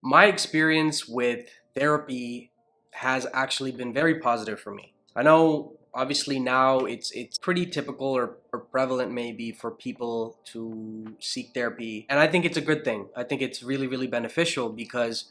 My experience with therapy has actually been very positive for me. I know obviously now it's pretty typical or prevalent maybe for people to seek therapy. And I think it's a good thing. I think it's really, really beneficial because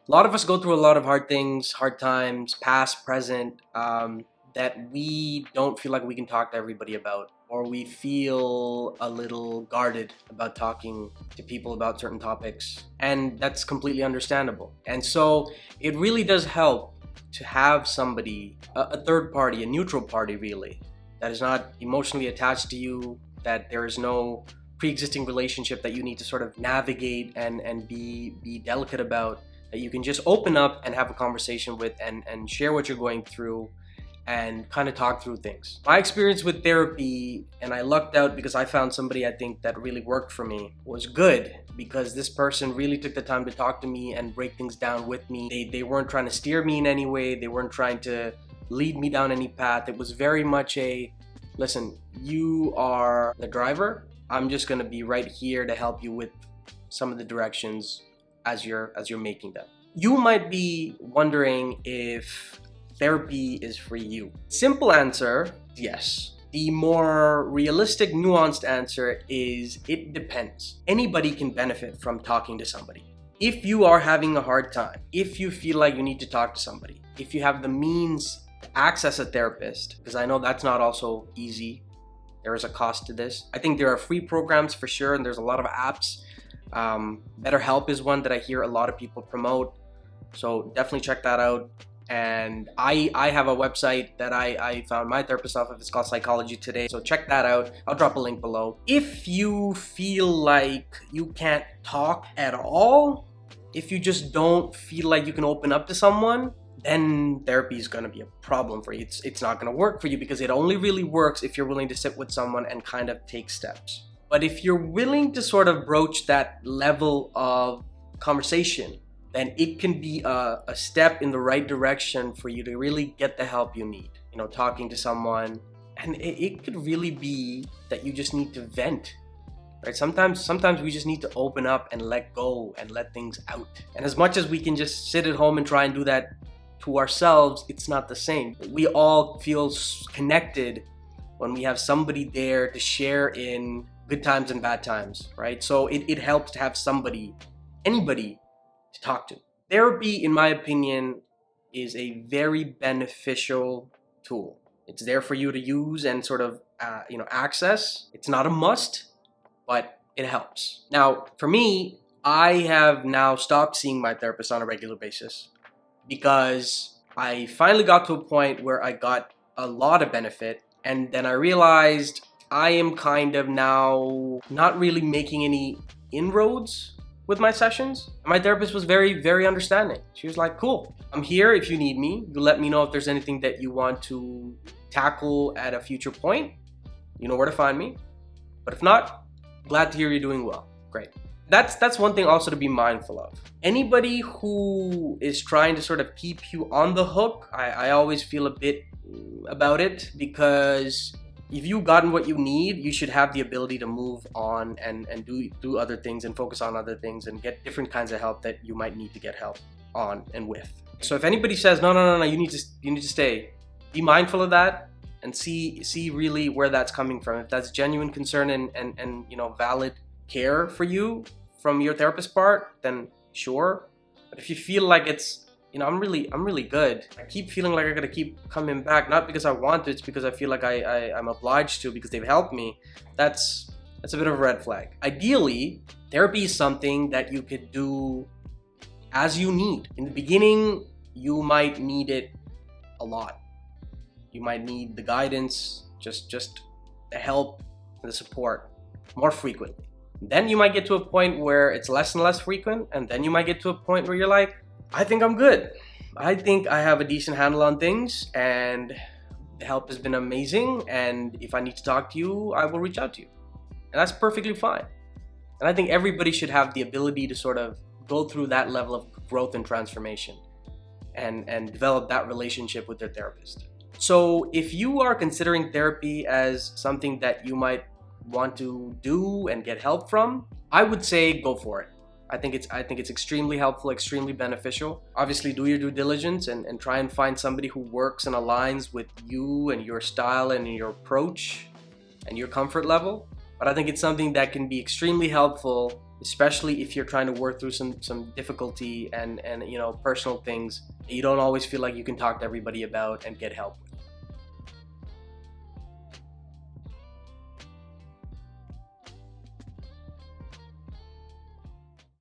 a lot of us go through a lot of hard things, hard times, past, present, that we don't feel like we can talk to everybody about, or we feel a little guarded about talking to people about certain topics. And that's completely understandable. And so it really does help to have somebody, a third party, a neutral party, really, that is not emotionally attached to you, that there is no pre-existing relationship that you need to sort of navigate and be delicate about, that you can just open up and have a conversation with and share what you're going through and kind of talk through things. My experience with therapy, and I lucked out because I found somebody I think that really worked for me, was good because this person really took the time to talk to me and break things down with me. They weren't trying to steer me in any way. They weren't trying to lead me down any path. It was very much a, listen, you are the driver. I'm just gonna be right here to help you with some of the directions as you're making them. You might be wondering if therapy is for you. Simple answer, yes. The more realistic, nuanced answer is it depends. Anybody can benefit from talking to somebody. If you are having a hard time, if you feel like you need to talk to somebody, if you have the means to access a therapist, because I know that's not also easy, there is a cost to this. I think there are free programs for sure, and there's a lot of apps. BetterHelp is one that I hear a lot of people promote, so definitely check that out. And I have a website that I found my therapist off of. It's called Psychology Today, so check that out. I'll drop a link below. If you feel like you can't talk at all, if you just don't feel like you can open up to someone, then therapy is going to be a problem for you. It's not going to work for you because it only really works if you're willing to sit with someone and kind of take steps. But if you're willing to sort of broach that level of conversation, then it can be a step in the right direction for you to really get the help you need. You know, talking to someone, and it could really be that you just need to vent, right? Sometimes we just need to open up and let go and let things out. And as much as we can just sit at home and try and do that to ourselves, it's not the same. We all feel connected when we have somebody there to share in good times and bad times, right? So it helps to have somebody, anybody, to talk to. Therapy, in my opinion, is a very beneficial tool. It's there for you to use and sort of access. It's not a must, but it helps. Now, for me, I have now stopped seeing my therapist on a regular basis because I finally got to a point where I got a lot of benefit, and then I realized I am kind of now not really making any inroads with my sessions. My therapist was very, very understanding. She was like, cool, I'm here if you need me. You let me know if there's anything that you want to tackle at a future point. You know where to find me. But if not, glad to hear you're doing well. Great. That's one thing also to be mindful of. Anybody who is trying to sort of keep you on the hook, I always feel a bit about it, because if you've gotten what you need, you should have the ability to move on and do other things and focus on other things and get different kinds of help that you might need to get help on and with. So if anybody says, no, you need to stay, be mindful of that and see really where that's coming from. If that's genuine concern and valid care for you from your therapist part, then sure. But if you feel like it's, I'm really good, I keep feeling like I gotta keep coming back, not because I want to, it's because I feel like I'm obliged to because they've helped me, that's a bit of a red flag. Ideally, therapy is something that you could do as you need. In the beginning, you might need it a lot. You might need the guidance, just the help and the support more frequently. Then you might get to a point where it's less and less frequent, and then you might get to a point where you're like, I think I'm good. I think I have a decent handle on things, and the help has been amazing, and if I need to talk to you, I will reach out to you. And that's perfectly fine. And I think everybody should have the ability to sort of go through that level of growth and transformation and develop that relationship with their therapist. So if you are considering therapy as something that you might want to do and get help from, I would say go for it. I think it's extremely helpful, extremely beneficial. Obviously, do your due diligence and try and find somebody who works and aligns with you and your style and your approach and your comfort level. But I think it's something that can be extremely helpful, especially if you're trying to work through some difficulty and personal things that you don't always feel like you can talk to everybody about and get help with.